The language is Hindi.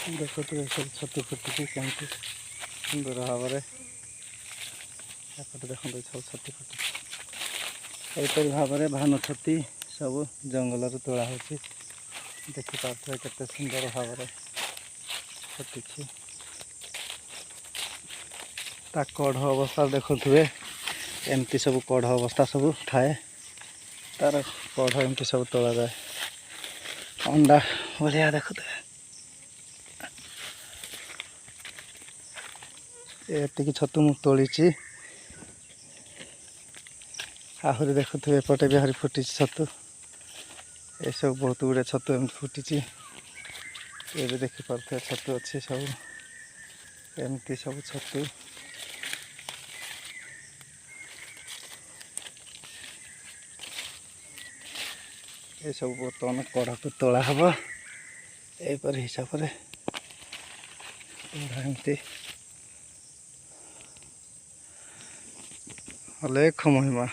देखो तो सब छतु फुटी केमती सुंदर भाव में देखते सब छतु फुटी यहीपरि भाव में भानु छती सब जंगल तोड़ा हो देखिपे केते सुंदर भाव में फुटी कढ़ अवस्था देखुए एमती सब कढ़ अवस्था सब थाए तार कढ़ एमती सब तोला जाए अंडा भाया देखुए एति छतु मु तोली आहरी देखुए एपटे भी आहरी फुटी छतु ये सब बहुत गुड़े छतु एम फुटी ये भी देखिपे छतु अच्छी सब एमती सब छतु ये सब बर्तमान कढ़ को तोला हम यहीपर हिसाब से एमती अलेख महिमा।